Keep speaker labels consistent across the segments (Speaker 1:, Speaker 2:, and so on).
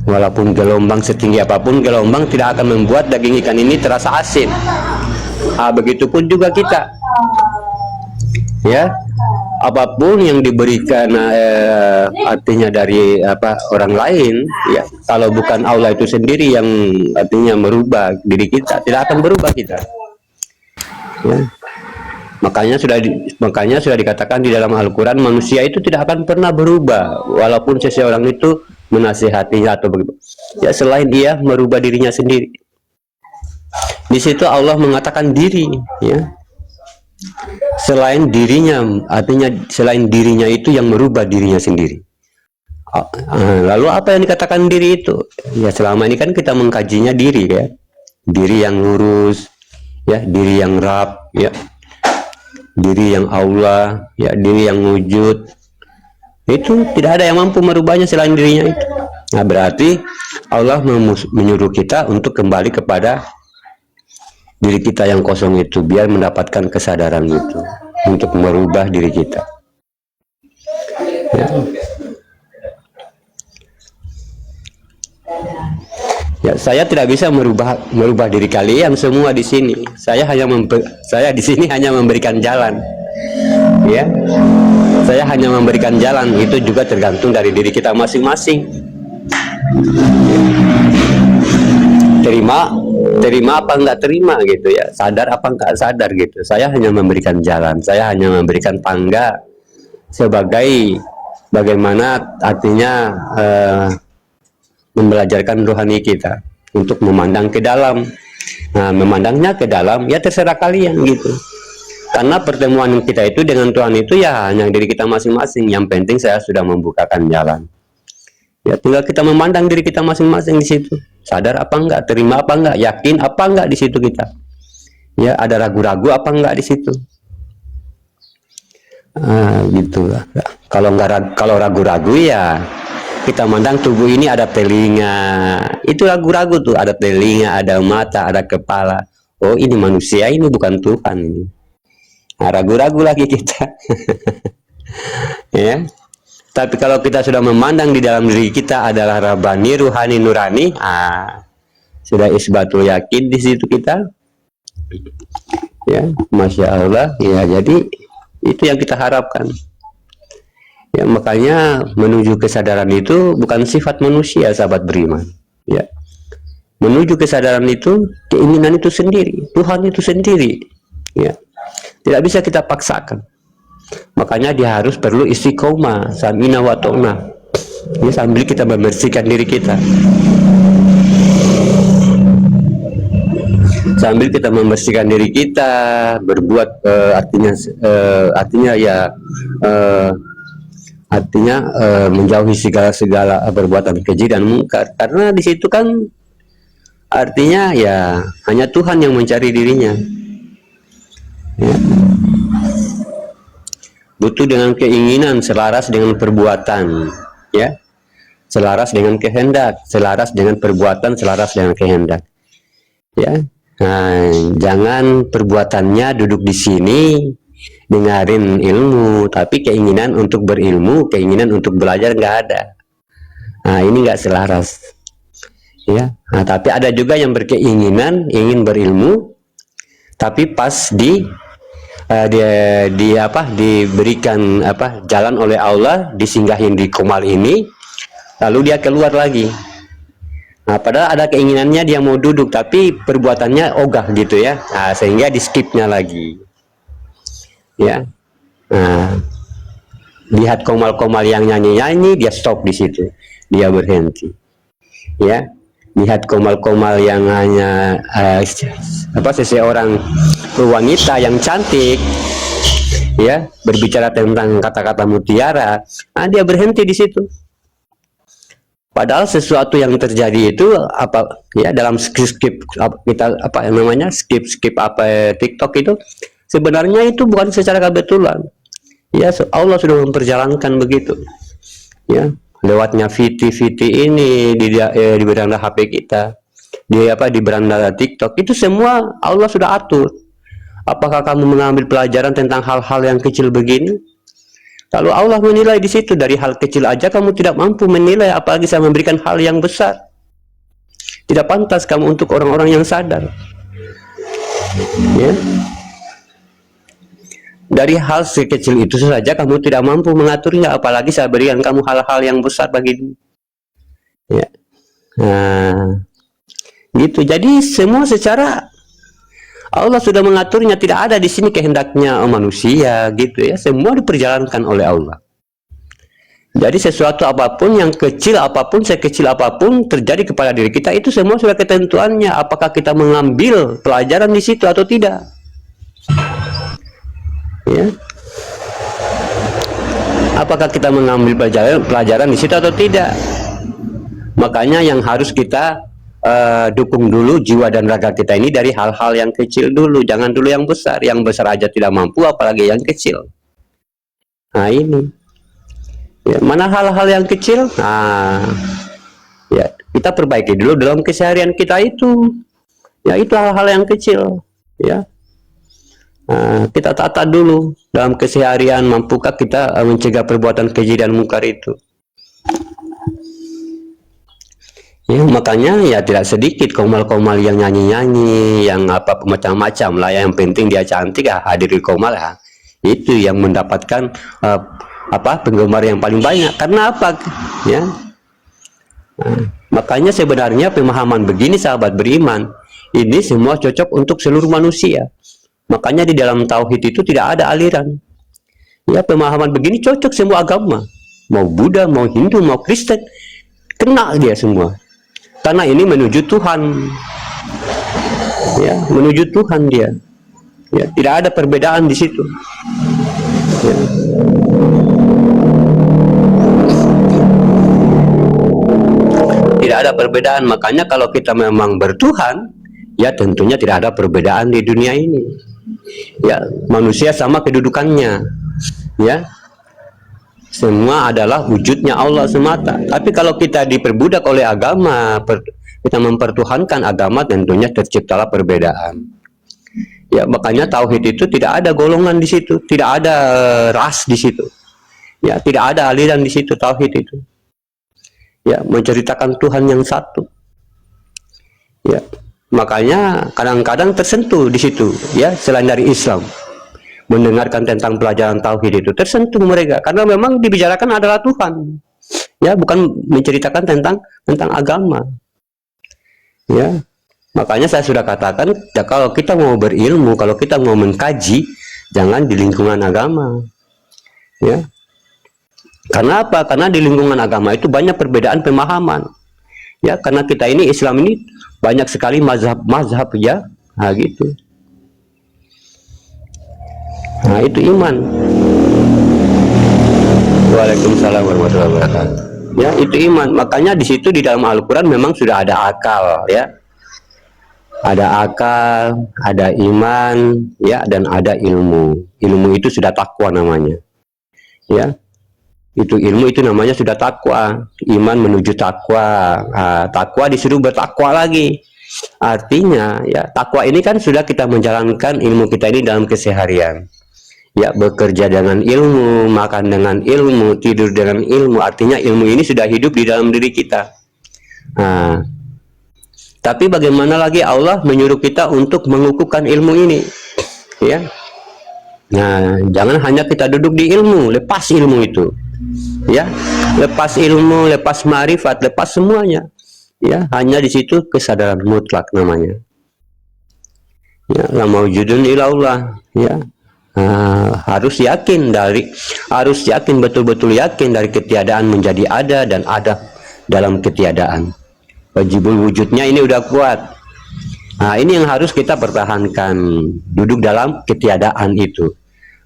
Speaker 1: Walaupun gelombang setinggi apapun, gelombang tidak akan membuat daging ikan ini terasa asin. Begitupun juga kita, ya. Apapun yang diberikan artinya dari orang lain, ya, kalau bukan Allah itu sendiri yang artinya merubah diri kita, tidak akan berubah kita, ya. Makanya sudah dikatakan di dalam Al-Quran, manusia itu tidak akan pernah berubah walaupun seseorang itu menasihatinya atau begitu, ya, selain dia merubah dirinya sendiri. Di situ Allah mengatakan diri, ya, selain dirinya, artinya selain dirinya itu yang merubah dirinya sendiri. Lalu apa yang dikatakan diri itu? Ya, selama ini kan kita mengkajinya diri, ya, diri yang lurus, ya, diri yang rab, ya, diri yang Allah, ya, diri yang wujud. Itu tidak ada yang mampu merubahnya selain dirinya itu. Nah, berarti Allah menyuruh kita untuk kembali kepada diri kita yang kosong itu, biar mendapatkan kesadaran itu untuk merubah diri kita, ya. Ya, saya tidak bisa merubah diri kalian semua di sini. Saya di sini hanya memberikan jalan, ya. Saya hanya memberikan jalan, itu juga tergantung dari diri kita masing-masing. Terima apa enggak terima gitu, ya, sadar apa enggak sadar gitu. Saya hanya memberikan jalan, saya hanya memberikan tangga sebagai bagaimana artinya membelajarkan rohani kita untuk memandang ke dalam. Nah, memandangnya ke dalam, ya, terserah kalian gitu. Karena pertemuan kita itu dengan Tuhan itu ya hanya diri kita masing-masing. Yang penting saya sudah membukakan jalan. Ya, tinggal kita memandang diri kita masing-masing di situ. Sadar apa enggak, terima apa enggak, yakin apa enggak di situ kita. Ya, ada ragu-ragu apa enggak di situ. Gitu. Kalau ragu-ragu, ya kita mandang tubuh ini ada telinga, itu ragu-ragu tuh, ada telinga, ada mata, ada kepala. Oh, ini manusia, ini bukan Tuhan ini. Nah, ragu-ragu lagi kita. Ya. Tapi kalau kita sudah memandang di dalam diri kita adalah Rabbani, Ruhani, Nurani, sudah isbatul yakin di situ kita. Ya, Masya Allah. Ya, jadi itu yang kita harapkan. Ya, makanya menuju kesadaran itu bukan sifat manusia, sahabat beriman. Ya, menuju kesadaran itu keinginan itu sendiri, Tuhan itu sendiri. Ya, tidak bisa kita paksakan. Makanya dia harus perlu istiqomah, samina wa ta'na. Ya, sambil kita membersihkan diri kita. Sambil kita membersihkan diri kita, berbuat artinya menjauhi segala perbuatan keji dan mungkar. Karena di situ kan artinya ya hanya Tuhan yang mencari dirinya. Ya. Butuh dengan keinginan selaras dengan perbuatan, ya, selaras dengan kehendak, selaras dengan perbuatan, selaras dengan kehendak, ya. Nah, jangan perbuatannya duduk di sini dengarin ilmu, tapi keinginan untuk berilmu, keinginan untuk belajar nggak ada. Nah, ini nggak selaras, ya. Nah, tapi ada juga yang berkeinginan ingin berilmu, tapi pas diberikan jalan oleh Allah, disinggahin di komal ini, lalu dia keluar lagi. Nah, padahal ada keinginannya dia mau duduk, tapi perbuatannya ogah gitu, ya. Nah, sehingga di skipnya lagi, ya. Nah, lihat komal-komal yang nyanyi-nyanyi, dia stop di situ, dia berhenti, ya. Lihat komal-komal yang hanya seseorang wanita yang cantik, ya, berbicara tentang kata-kata mutiara, nah dia berhenti di situ. Padahal sesuatu yang terjadi itu dalam skip TikTok itu sebenarnya itu bukan secara kebetulan, ya. Allah sudah memperjalankan begitu, ya, lewatnya VT ini di beranda HP kita, di beranda TikTok itu semua Allah sudah atur. Apakah kamu mengambil pelajaran tentang hal-hal yang kecil begini? Kalau Allah menilai di situ dari hal kecil aja kamu tidak mampu menilai, apalagi saya memberikan hal yang besar. Tidak pantas kamu untuk orang-orang yang sadar. Ya. Dari hal sekecil itu saja kamu tidak mampu mengaturnya, apalagi saya berikan kamu hal-hal yang besar bagimu. Ya. Nah, gitu. Jadi semua secara Allah sudah mengaturnya, tidak ada di sini kehendaknya manusia, gitu ya. Semua diperjalankan oleh Allah. Jadi sesuatu apapun, yang kecil apapun, sekecil apapun terjadi kepada diri kita, itu semua sudah ketentuannya. Apakah kita mengambil pelajaran di situ atau tidak? Ya. Apakah kita mengambil pelajaran di situ atau tidak? Makanya yang harus kita dukung dulu jiwa dan raga kita ini dari hal-hal yang kecil dulu, jangan dulu yang besar. Yang besar aja tidak mampu, apalagi yang kecil. Nah ini. Ya, mana hal-hal yang kecil? Nah, ya kita perbaiki dulu dalam keseharian kita itu. Ya itu hal-hal yang kecil. Ya, nah, kita tata dulu dalam keseharian. Mampukah kita mencegah perbuatan keji dan mungkar itu? Ya, makanya ya tidak sedikit komal-komal yang nyanyi-nyanyi, yang apa macam-macam lah. Yang penting dia cantik, ya hadir di komal ya. Itu yang mendapatkan penggemar yang paling banyak. Karena apa? Ya. Nah, makanya sebenarnya pemahaman begini sahabat beriman, ini semua cocok untuk seluruh manusia. Makanya di dalam tauhid itu tidak ada aliran. Ya, pemahaman begini cocok semua agama. Mau Buddha, mau Hindu, mau Kristen, kena dia semua. Karena ini menuju Tuhan. Ya, menuju Tuhan dia. Ya, tidak ada perbedaan di situ. Ya. Tidak ada perbedaan. Makanya kalau kita memang bertuhan, ya tentunya tidak ada perbedaan di dunia ini. Ya, manusia sama kedudukannya. Ya, semua adalah wujudnya Allah semata. Tapi kalau kita diperbudak oleh agama, kita mempertuhankan agama, tentunya terciptalah perbedaan. Ya, makanya tauhid itu tidak ada golongan di situ, tidak ada ras di situ. Ya, tidak ada aliran di situ tauhid itu. Ya, menceritakan Tuhan yang satu. Ya, makanya kadang-kadang tersentuh di situ, ya, selain dari Islam. Mendengarkan tentang pelajaran tauhid itu tersentuh mereka, karena memang dibicarakan adalah Tuhan, ya, bukan menceritakan tentang agama. Ya, makanya saya sudah katakan, ya, kalau kita mau berilmu, kalau kita mau mengkaji, jangan di lingkungan agama. Ya, karena apa? Karena di lingkungan agama itu banyak perbedaan pemahaman. Ya, karena kita ini Islam ini banyak sekali mazhab, ya, nah gitu. Nah itu iman. Waalaikumsalam warahmatullahi wabarakatuh. Ya, itu iman. Makanya di situ di dalam Al-Qur'an memang sudah ada akal, ya. Ada akal, ada iman, ya, dan ada ilmu. Ilmu itu sudah takwa namanya. Ya. Itu ilmu itu namanya sudah takwa. Iman menuju takwa. Nah, takwa disuruh bertakwa lagi. Artinya, ya, takwa ini kan sudah kita menjalankan ilmu kita ini dalam keseharian. Ya, bekerja dengan ilmu, makan dengan ilmu, tidur dengan ilmu. Artinya ilmu ini sudah hidup di dalam diri kita. Nah, tapi bagaimana lagi Allah menyuruh kita untuk mengukuhkan ilmu ini, ya. Nah, jangan hanya kita duduk di ilmu, lepas ilmu itu, ya, lepas ilmu, lepas ma'rifat, lepas semuanya, ya. Hanya di situ kesadaran mutlak namanya, ya, la maujudun ilallah, ya. Harus yakin betul-betul yakin dari ketiadaan menjadi ada, dan ada dalam ketiadaan. Wajibul wujudnya ini udah kuat. Nah, ini yang harus kita pertahankan, duduk dalam ketiadaan itu.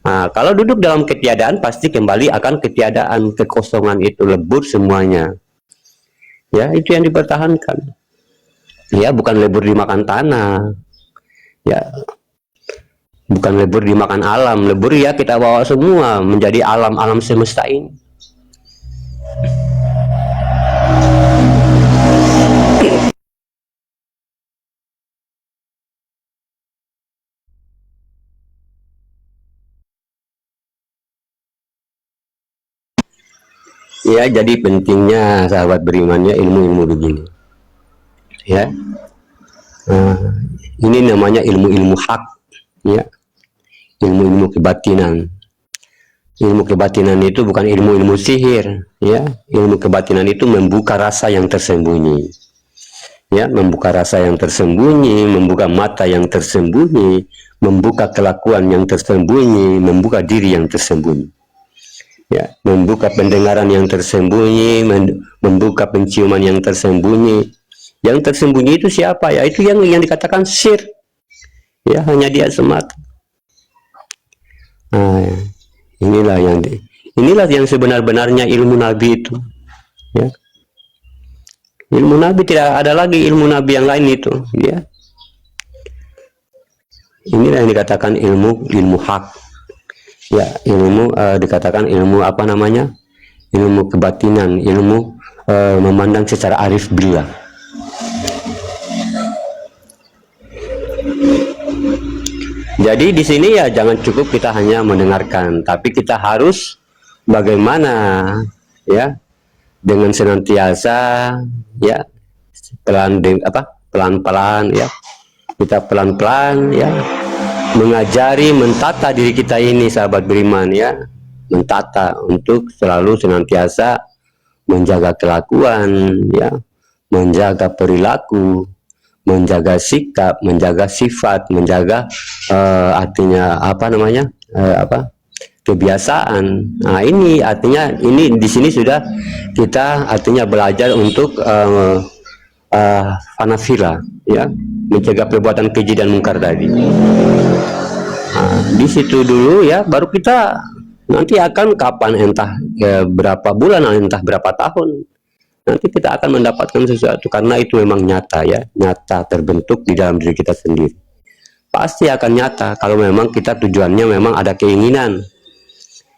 Speaker 1: Nah, kalau duduk dalam ketiadaan, pasti kembali akan ketiadaan, kekosongan itu, lebur semuanya. Ya, itu yang dipertahankan. Ya, bukan lebur dimakan tanah. Ya, bukan lebur dimakan alam. Lebur, ya, kita bawa semua menjadi alam semesta ini. Ya, jadi pentingnya sahabat berimannya ilmu-ilmu begini. Ya, nah, ini namanya ilmu-ilmu hak. Ya, ilmu-ilmu kebatinan. Ilmu kebatinan itu bukan ilmu-ilmu sihir. Ya, ilmu kebatinan itu membuka rasa yang tersembunyi. Ya, membuka rasa yang tersembunyi, membuka mata yang tersembunyi, membuka kelakuan yang tersembunyi, membuka diri yang tersembunyi. Ya, membuka pendengaran yang tersembunyi, membuka penciuman yang tersembunyi. Yang tersembunyi itu siapa? Ya, itu yang dikatakan sir. Ya, hanya dia semata. Nah, inilah yang sebenar-benarnya ilmu Nabi itu. Ya. Ilmu Nabi, tidak ada lagi ilmu Nabi yang lain itu. Ya. Inilah yang dikatakan ilmu hak. Ya, ilmu dikatakan ilmu apa namanya? Ilmu kebatinan, ilmu memandang secara arif billah. Jadi di sini ya jangan cukup kita hanya mendengarkan, tapi kita harus bagaimana ya dengan senantiasa ya pelan-pelan ya, kita pelan-pelan ya mengajari, mentata diri kita ini sahabat beriman ya, mentata untuk selalu senantiasa menjaga kelakuan ya, menjaga perilaku, menjaga sikap, menjaga sifat, menjaga artinya apa namanya kebiasaan. Nah, ini artinya ini di sini sudah kita artinya belajar untuk fanafila ya, mencegah perbuatan keji dan mungkar tadi. Nah, di situ dulu ya, baru kita nanti akan kapan entah berapa bulan, entah berapa tahun, nanti kita akan mendapatkan sesuatu karena itu memang nyata ya, nyata terbentuk di dalam diri kita sendiri. Pasti akan nyata kalau memang kita tujuannya memang ada keinginan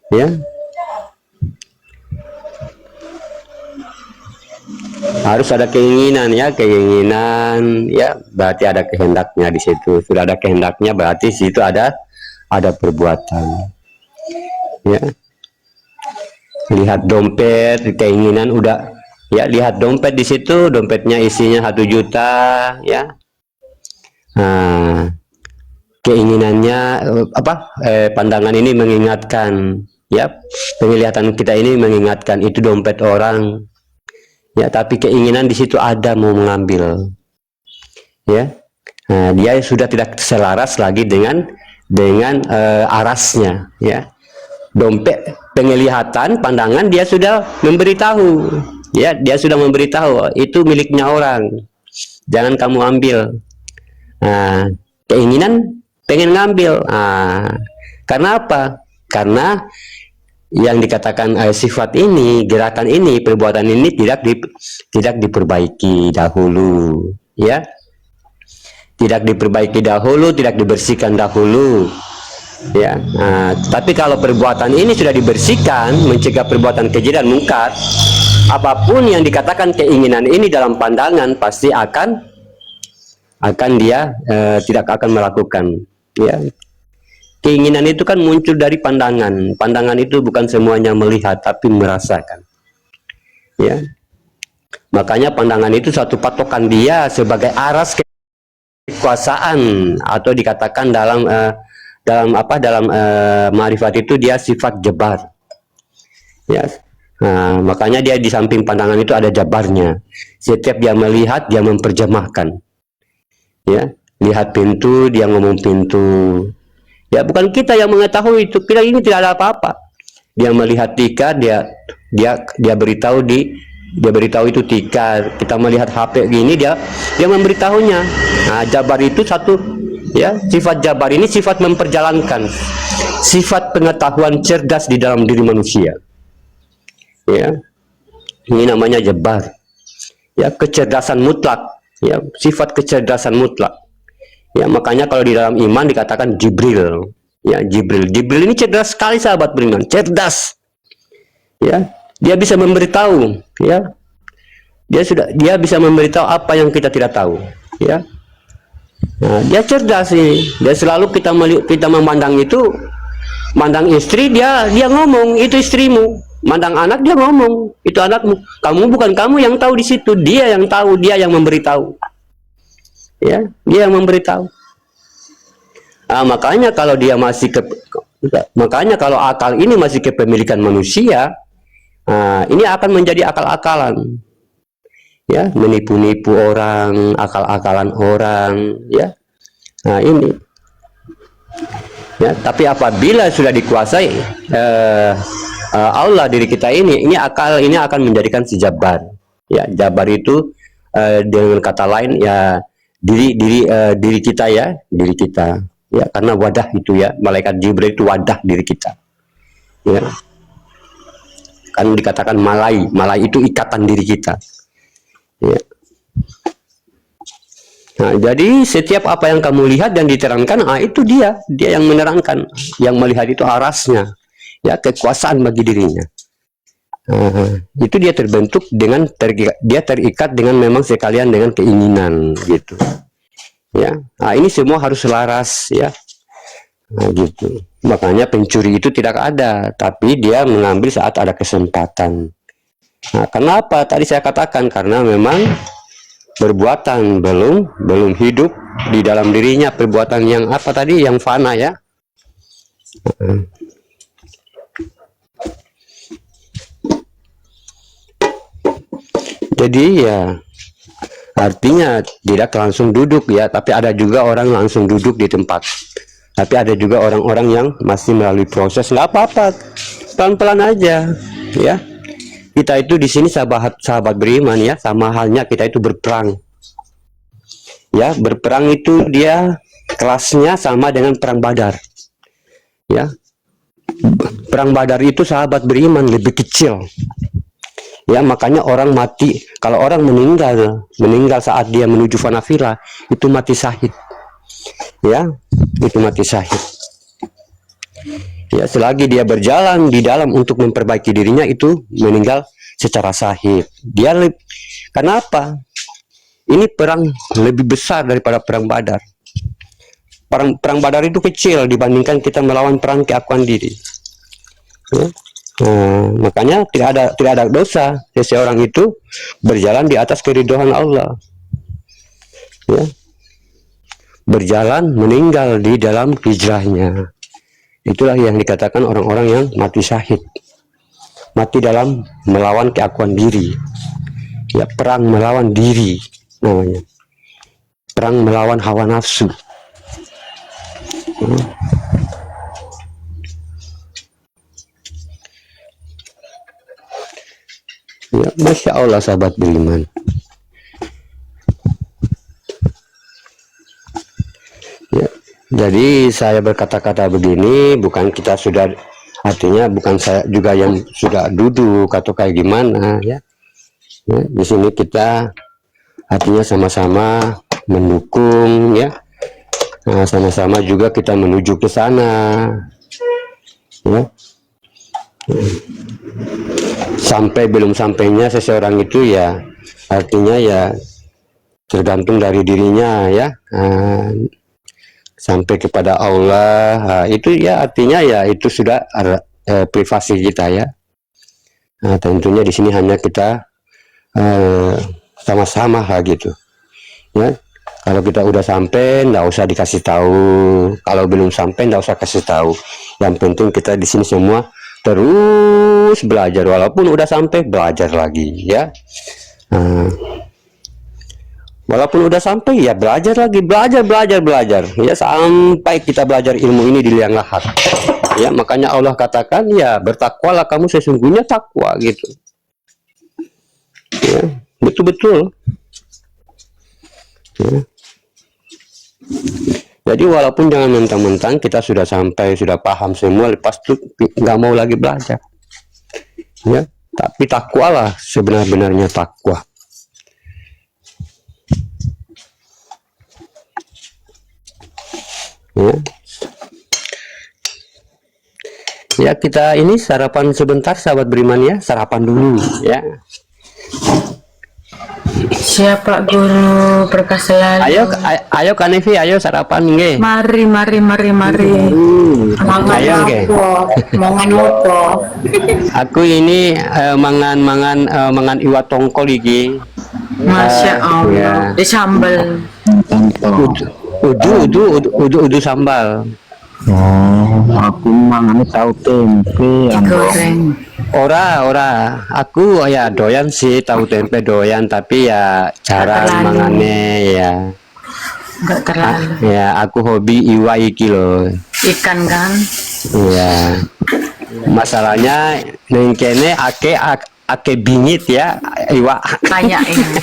Speaker 1: ya. Harus ada keinginan ya, berarti ada kehendaknya di situ. Sudah ada kehendaknya berarti di situ ada perbuatan. Ya. Lihat dompet, keinginan udah ya, lihat dompet di situ, dompetnya isinya 1 juta ya. Nah, keinginannya pandangan ini mengingatkan ya, penglihatan kita ini mengingatkan itu dompet orang. Ya, tapi keinginan di situ ada mau mengambil. Ya. Nah, dia sudah tidak selaras lagi dengan arasnya, ya. Dompet, penglihatan, pandangan dia sudah memberitahu. Ya, dia sudah memberitahu itu miliknya orang. Jangan kamu ambil. Nah, keinginan pengen ngambil. Nah, karena apa? Karena yang dikatakan sifat ini, gerakan ini, perbuatan ini tidak diperbaiki dahulu, ya, tidak diperbaiki dahulu, tidak dibersihkan dahulu, ya. Nah, tapi kalau perbuatan ini sudah dibersihkan, mencegah perbuatan keji dan mungkar, apapun yang dikatakan keinginan ini dalam pandangan pasti akan dia tidak akan melakukan, ya. Keinginan itu kan muncul dari pandangan. Pandangan itu bukan semuanya melihat, tapi merasakan. Ya, makanya pandangan itu satu patokan dia sebagai aras kekuasaan, atau dikatakan dalam ma'rifat itu dia sifat jabar. Ya, nah, makanya dia di samping pandangan itu ada jabarnya. Setiap dia melihat, dia memperjemahkan. Ya, lihat pintu, dia ngomong pintu. Ya, bukan kita yang mengetahui itu, kita ini tidak ada apa-apa. Dia melihat tikar, dia beritahu itu tikar. Kita melihat HP gini, dia memberitahunya. Nah, jabar itu satu ya, sifat jabar ini sifat memperjalankan, sifat pengetahuan cerdas di dalam diri manusia. Ya. Ini namanya jabar. Ya, kecerdasan mutlak, ya, sifat kecerdasan mutlak. Ya, makanya kalau di dalam iman dikatakan Jibril. Ya, Jibril ini cerdas sekali sahabat beriman, cerdas. Ya, dia bisa memberitahu, ya. Dia bisa memberitahu apa yang kita tidak tahu, ya. Nah, dia cerdas ini. Dia selalu kita memandang itu, mandang istri, dia ngomong itu istrimu. Mandang anak, dia ngomong, itu anakmu. Kamu bukan kamu yang tahu di situ, dia yang tahu, dia yang memberitahu. Ya, dia yang memberitahu. Makanya kalau dia masih makanya kalau akal ini masih kepemilikan manusia, ini akan menjadi akal-akalan. Ya, menipu-nipu orang, akal-akalan orang, ya. Nah, ini. Ya, tapi apabila sudah dikuasai Allah diri kita ini akal ini akan menjadikan si Jabbar. Ya, Jabbar itu dengan kata lain ya diri kita ya, diri kita. Ya, karena wadah itu ya, malaikat Jibril itu wadah diri kita. Ya. Kan dikatakan malai itu ikatan diri kita. Ya. Nah, jadi setiap apa yang kamu lihat dan diterangkan, itu dia yang menerangkan, yang melihat itu arasnya, ya, kekuasaan bagi dirinya. Itu dia terbentuk dengan dia terikat dengan memang sekalian dengan keinginan gitu. Ya, ini semua harus selaras ya. Gitu. Makanya pencuri itu tidak ada, tapi dia mengambil saat ada kesempatan. Kenapa? Tadi saya katakan karena memang perbuatan belum hidup di dalam dirinya, perbuatan yang apa tadi, yang fana ya. Jadi ya artinya tidak langsung duduk ya, tapi ada juga orang langsung duduk di tempat, tapi ada juga orang-orang yang masih melalui proses. Nggak apa-apa, pelan-pelan aja ya. Kita itu di sini sahabat beriman ya, sama halnya kita itu berperang. Ya, berperang itu dia kelasnya sama dengan perang Badar. Ya. Perang Badar itu sahabat beriman lebih kecil. Ya, makanya orang mati, kalau orang meninggal saat dia menuju fanafira, itu mati syahid. Ya, itu mati syahid. Ya, selagi dia berjalan di dalam untuk memperbaiki dirinya, itu meninggal secara sahih. Kenapa? Ini perang lebih besar daripada perang Badar. Perang Badar itu kecil dibandingkan kita melawan perang keakuan diri. Ya. Makanya tidak ada dosa seseorang itu berjalan di atas keridhaan Allah. Ya. Berjalan meninggal di dalam hijrahnya. Itulah yang dikatakan orang-orang yang mati syahid, mati dalam melawan keakuan diri. Ya, perang melawan diri namanya, perang melawan hawa nafsu. Ya, Masya Allah sahabat beriman. Ya, jadi saya berkata-kata begini bukan kita sudah, artinya bukan saya juga yang sudah duduk atau kayak gimana ya. Ya, di sini kita artinya sama-sama mendukung ya. Sama-sama juga kita menuju ke sana. Ya. Sampai belum sampainya seseorang itu ya artinya ya tergantung dari dirinya ya. Sampai kepada Allah, itu ya artinya ya itu sudah privasi kita ya. Tentunya di sini hanya kita sama-sama gitu ya. Kalau kita udah sampai nggak usah dikasih tahu, kalau belum sampai nggak usah kasih tahu. Yang penting kita di sini semua terus belajar, walaupun udah sampai belajar lagi ya. Walaupun udah sampai ya belajar lagi, belajar ya, sampai kita belajar ilmu ini di liang lahat ya. Makanya Allah katakan ya bertakwalah kamu sesungguhnya takwa gitu ya, betul-betul ya. Jadi walaupun jangan mentang-mentang kita sudah sampai, sudah paham semua, lepas itu nggak mau lagi belajar ya. Tapi takwalah sebenar-benarnya takwa ya. Ya, kita ini sarapan sebentar sahabat beriman ya, sarapan dulu ya.
Speaker 2: Siap Pak Guru, berkah selalu.
Speaker 1: Ayo Kanevi, ayo sarapan nggih.
Speaker 2: Mari.
Speaker 1: Ayo nggih.
Speaker 2: Mangan opo?
Speaker 1: Aku ini mangan iwak tongkol iki.
Speaker 2: Masya Allah.
Speaker 1: Ya.
Speaker 2: Di sambal.
Speaker 1: Udu sambal.
Speaker 3: Oh, aku mangan tahu tempe
Speaker 2: Digoreng.
Speaker 1: Ora. Aku ya doyan sih tahu tempe doyan, tapi ya jarang
Speaker 2: terlalu.
Speaker 1: mangane ya.
Speaker 2: Enggak terlalu.
Speaker 1: Ya, aku hobi iwak iki loh.
Speaker 2: Ikan kan?
Speaker 1: Iya. Masalahnya ning kene ake bingit ya iwak.
Speaker 2: Kayak ini.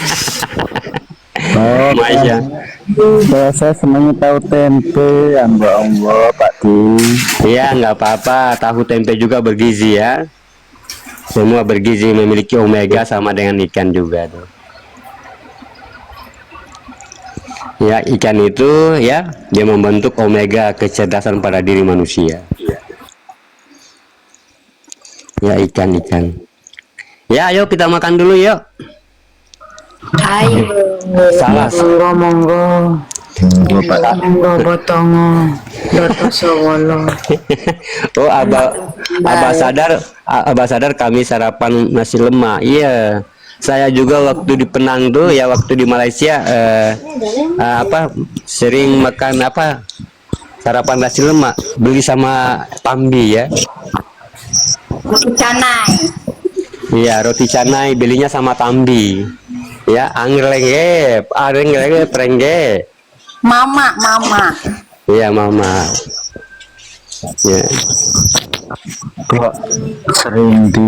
Speaker 3: Oh,
Speaker 1: Masya.
Speaker 3: saya senangnya tahu tempe, amba Pak Di.
Speaker 1: Iya, nggak apa-apa. Tahu tempe juga bergizi ya. Semua bergizi, memiliki omega sama dengan ikan juga tuh. Ya, ikan itu ya dia membentuk omega kecerdasan pada diri manusia. Ya, ikan. Ya, ayo kita makan dulu yuk.
Speaker 2: Ayo.
Speaker 1: Salah.
Speaker 2: Monggo. Monggo botongo. Doto Sowolo.
Speaker 1: Oh, Abah sadar kami sarapan nasi lemak. Iya. Saya juga waktu di Penang tuh ya, waktu di Malaysia sering makan sarapan nasi lemak, beli sama Tambi ya.
Speaker 4: Roti canai.
Speaker 1: Iya, roti canai belinya sama Tambi. Ya, angrenge, prengge.
Speaker 4: Mama.
Speaker 1: Iya, mama. Ya.
Speaker 3: Kok sering di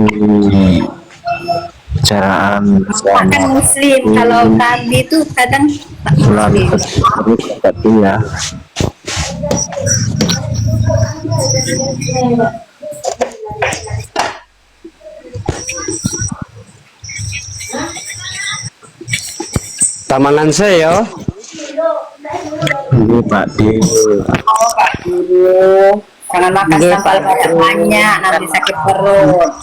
Speaker 3: bicaraan
Speaker 4: Makan muslim. Kalau kami itu kadang tak
Speaker 3: selalu
Speaker 4: muslim.
Speaker 3: tapi ya
Speaker 1: Tamangan saya.
Speaker 3: ini Pak Di.
Speaker 4: Oh Pak Guru. Jangan makan sambal banyak, nanti sakit perut.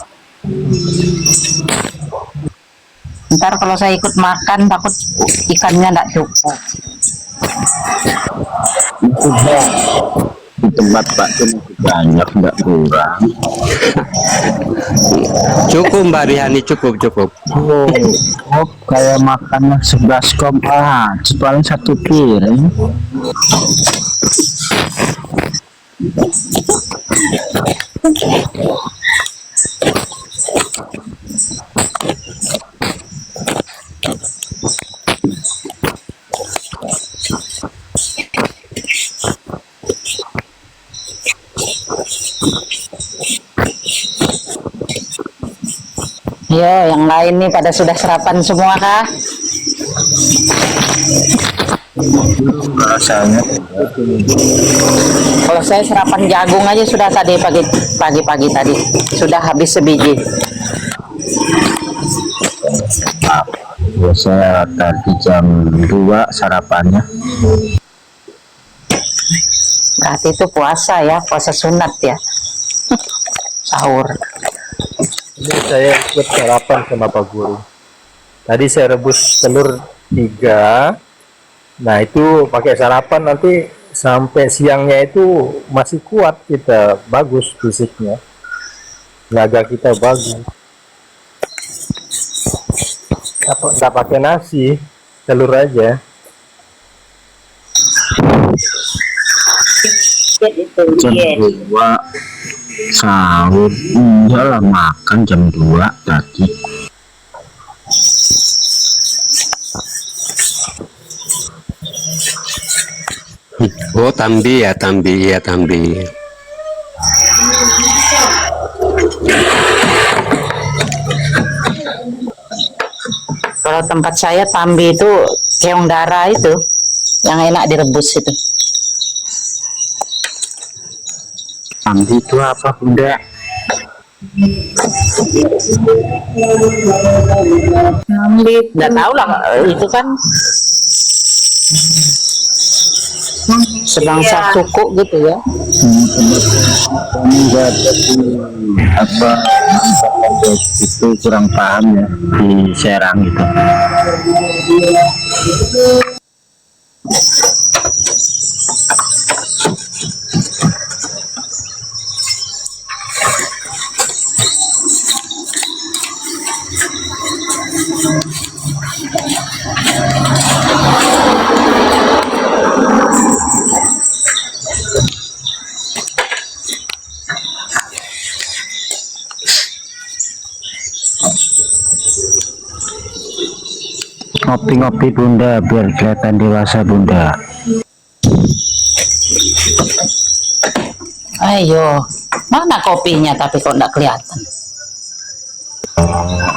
Speaker 5: Ntar kalau saya ikut makan takut ikannya nggak cukup.
Speaker 3: Di tempat Pak Di banyak nggak kurang.
Speaker 1: Cukup Mbak Rihani, cukup.
Speaker 3: Oh, kayak makannya 11 kom paling 1 piring.
Speaker 5: Ya, yang lain nih pada sudah sarapan semua kah?
Speaker 3: Rasanya
Speaker 5: Kalau saya sarapan jagung aja sudah tadi pagi tadi sudah habis sebiji.
Speaker 3: biasa tadi jam 2 sarapannya.
Speaker 5: Berarti itu puasa ya, puasa sunat ya. Sahur.
Speaker 6: Ini saya ikut sarapan sama Pak Guru. Tadi saya rebus telur 3. Nah itu pakai sarapan, nanti sampai siangnya itu masih kuat kita, bagus fisiknya, tenaga kita bagus. Nggak pakai nasi, telur aja.
Speaker 3: Jam 2 sahur, iyalah makan jam 2 tadi.
Speaker 1: Oh, Tambi ya, Tambi.
Speaker 5: Kalau tempat saya Tambi itu keong darah itu yang enak direbus itu.
Speaker 3: Tambi itu apa bunda?
Speaker 5: Tambi nggak tahu lah itu kan sebangsa suku gitu ya.
Speaker 3: Enggak jadi apa itu kurang paham ya di Serang gitu. Ngopi-ngopi bunda biar kelihatan dewasa bunda.
Speaker 5: Ayo, mana kopinya tapi kok enggak kelihatan?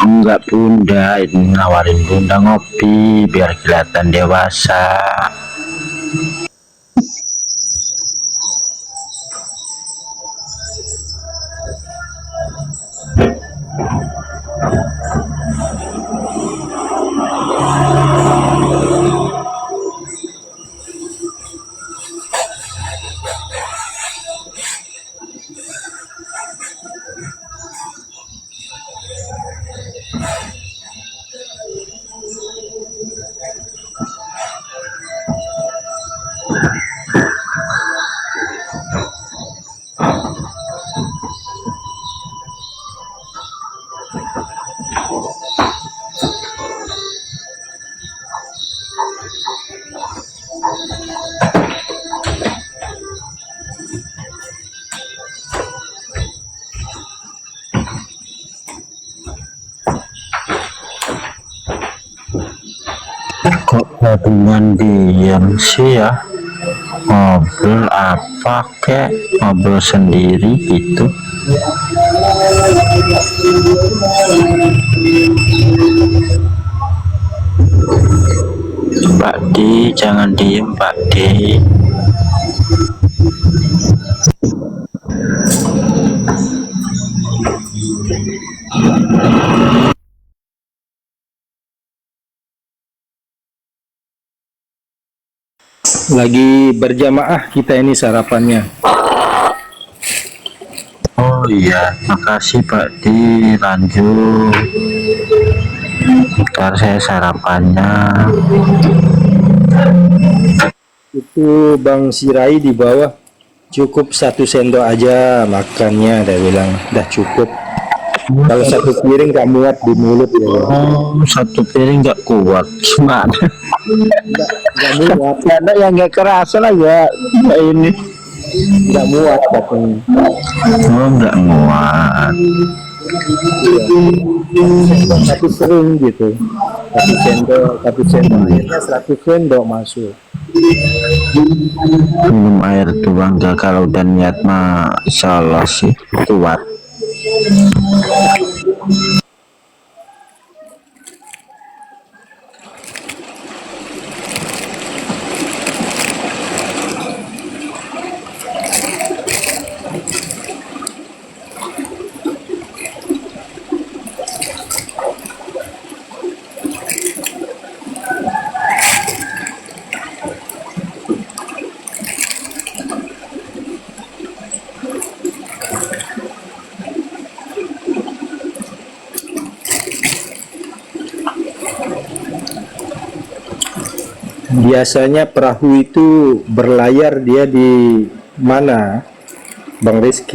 Speaker 3: Enggak bunda, ini nawarin bunda ngopi biar kelihatan dewasa. Kok gabungan diam sih ya? Ngobrol apa kek? Ngobrol sendiri gitu. Mbak Di, jangan diem Mbak Di.
Speaker 6: Lagi berjamaah kita ini sarapannya.
Speaker 3: Oh iya, makasih Pak Di, lanjut. Ntar saya sarapannya.
Speaker 6: Itu Bang Sirai di bawah, cukup 1 sendok aja makannya, dia bilang dah cukup. Kalau 1 piring gak muat di mulut ya.
Speaker 3: Oh, 1 piring nggak kuat, gimana?
Speaker 6: Gak muat,
Speaker 3: Ada yang nggak kerasa lah ya, kayak ini.
Speaker 6: gak muat katanya.
Speaker 3: Oh, nggak muat.
Speaker 6: Tapi sering gitu, 1 sendok akhirnya 100 sendok masuk.
Speaker 3: Minum air tuh bangga, kalau udah niat mah insya Allah sih kuat.
Speaker 6: Biasanya perahu itu berlayar dia di mana, Bang Rizky?